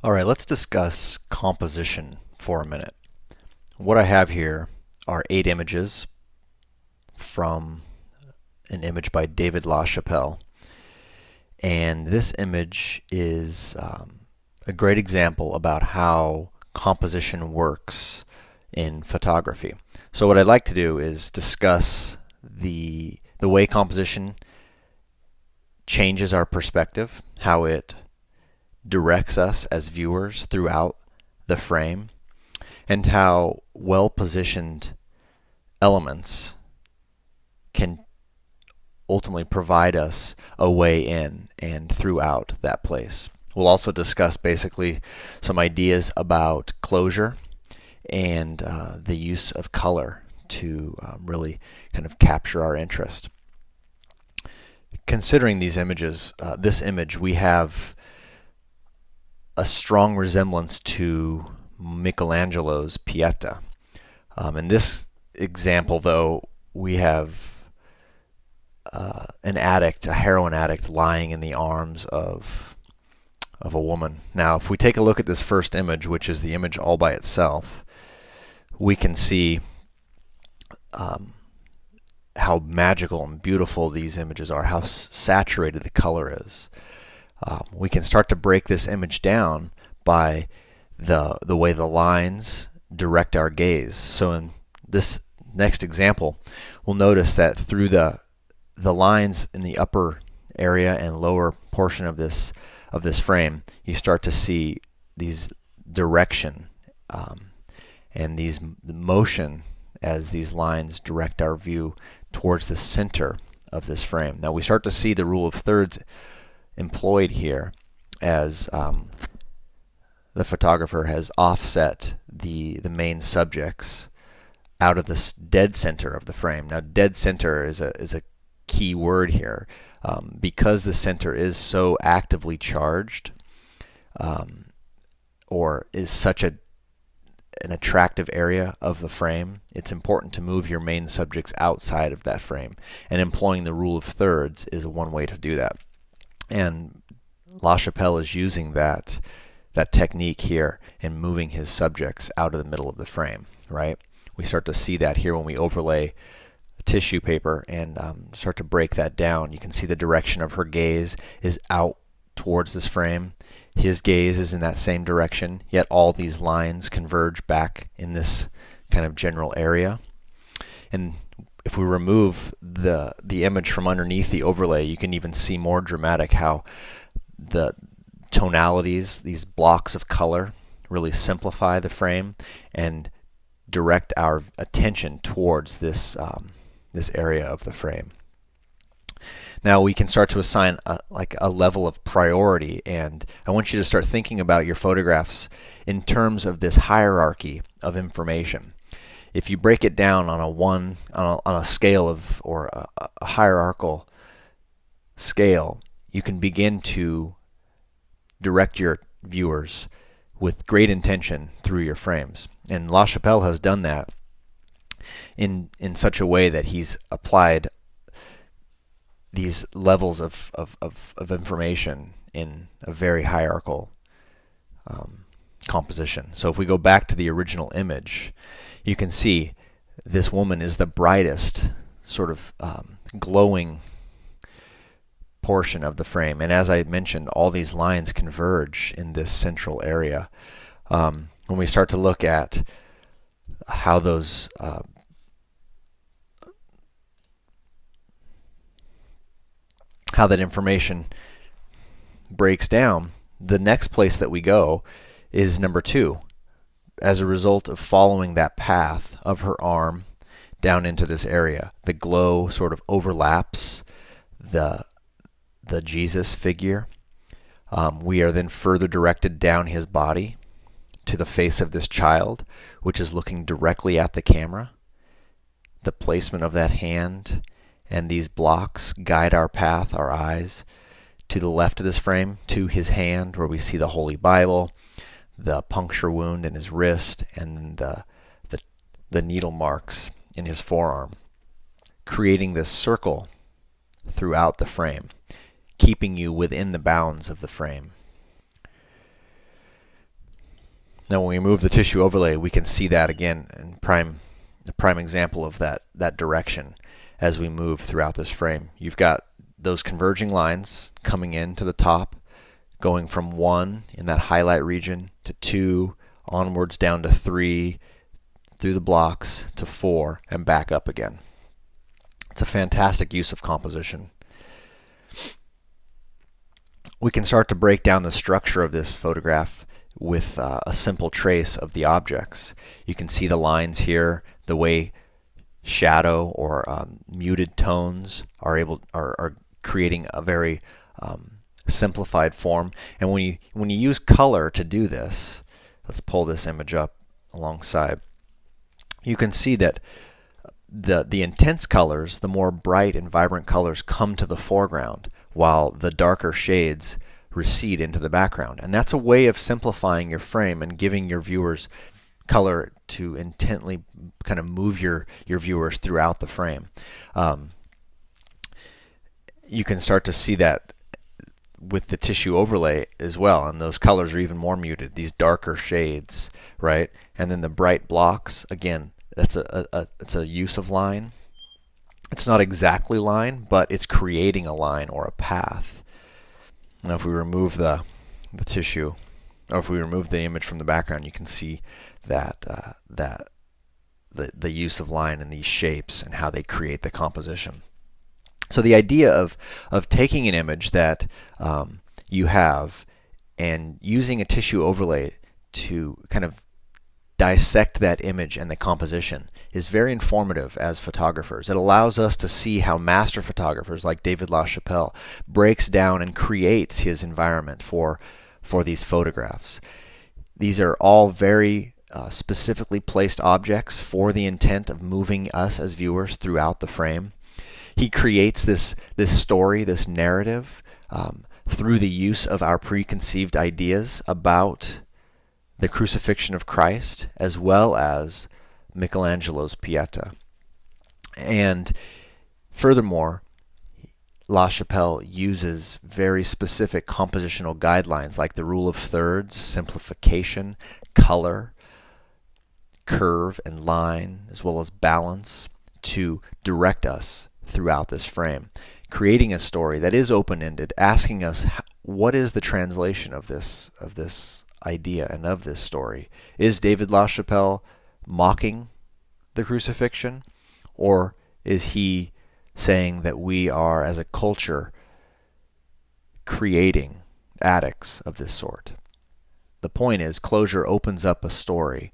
All right, let's discuss composition for a minute. What I have here are 8 images from an image by David LaChapelle. And this image is a great example about how composition works in photography. So what I'd like to do is discuss the way composition changes our perspective, how it directs us as viewers throughout the frame, and how well-positioned elements can ultimately provide us a way in and throughout that place. We'll also discuss basically some ideas about closure and the use of color to really kind of capture our interest. Considering these images, this image, we have a strong resemblance to Michelangelo's Pieta. In this example, though, we have an addict, a heroin addict, lying in the arms of a woman. Now, if we take a look at this first image, which is the image all by itself, we can see how magical and beautiful these images are, how saturated the color is. We can start to break this image down by the way the lines direct our gaze. So in this next example, we'll notice that through the lines in the upper area and lower portion of this frame, you start to see these direction and these motion as these lines direct our view towards the center of this frame. Now we start to see the rule of thirds employed here as the photographer has offset the main subjects out of the dead center of the frame. Now, dead center is a key word here because the center is so actively charged or is such an attractive area of the frame. It's important to move your main subjects outside of that frame, and employing the rule of thirds is one way to do that. And LaChapelle is using that technique here and moving his subjects out of the middle of the frame, right? We start to see that here when we overlay the tissue paper and start to break that down. You can see the direction of her gaze is out towards this frame. His gaze is in that same direction, yet all these lines converge back in this kind of general area. And if we remove the image from underneath the overlay, you can even see more dramatic how the tonalities, these blocks of color, really simplify the frame and direct our attention towards this area of the frame. Now we can start to assign a level of priority, and I want you to start thinking about your photographs in terms of this hierarchy of information. If you break it down on a scale of, or a hierarchical scale, you can begin to direct your viewers with great intention through your frames. And LaChapelle has done that in such a way that he's applied these levels of information in a very hierarchical composition. So if we go back to the original image, you can see this woman is the brightest, sort of glowing portion of the frame. And as I mentioned, all these lines converge in this central area. When we start to look at how those how that information breaks down, the next place that we go is number 2. As a result of following that path of her arm down into this area, the glow sort of overlaps the Jesus figure. We are then further directed down his body to the face of this child, which is looking directly at the camera. The placement of that hand and these blocks guide our path, our eyes, to the left of this frame, to his hand, where we see the Holy Bible, the puncture wound in his wrist, and the needle marks in his forearm, creating this circle throughout the frame, keeping you within the bounds of the frame. Now when we move the tissue overlay, we can see that again in the prime example of that direction as we move throughout this frame. You've got those converging lines coming in to the top, going from 1 in that highlight region to 2, onwards down to 3, through the blocks to 4, and back up again. It's a fantastic use of composition. We can start to break down the structure of this photograph with a simple trace of the objects. You can see the lines here, the way shadow or muted tones are creating a very simplified form. And when you use color to do this, let's pull this image up alongside. You can see that the intense colors, the more bright and vibrant colors, come to the foreground, while the darker shades recede into the background. And that's a way of simplifying your frame and giving your viewers color to intently kind of move your viewers throughout the frame. You can start to see that with the tissue overlay as well, and those colors are even more muted, these darker shades, right? And then the bright blocks, again, it's a use of line. It's not exactly line, but it's creating a line or a path. Now if we remove the tissue, or if we remove the image from the background, you can see that the use of line and these shapes and how they create the composition. So the idea of taking an image that you have and using a tissue overlay to kind of dissect that image and the composition is very informative as photographers. It allows us to see how master photographers like David LaChapelle breaks down and creates his environment for these photographs. These are all very specifically placed objects for the intent of moving us as viewers throughout the frame. He creates this story, this narrative, through the use of our preconceived ideas about the crucifixion of Christ, as well as Michelangelo's Pieta. And furthermore, LaChapelle uses very specific compositional guidelines like the rule of thirds, simplification, color, curve and line, as well as balance, to direct us throughout this frame, creating a story that is open-ended, asking us what is the translation of this idea and of this story. Is David LaChapelle mocking the crucifixion, or is he saying that we are, as a culture, creating addicts of this sort? The point is, closure opens up a story,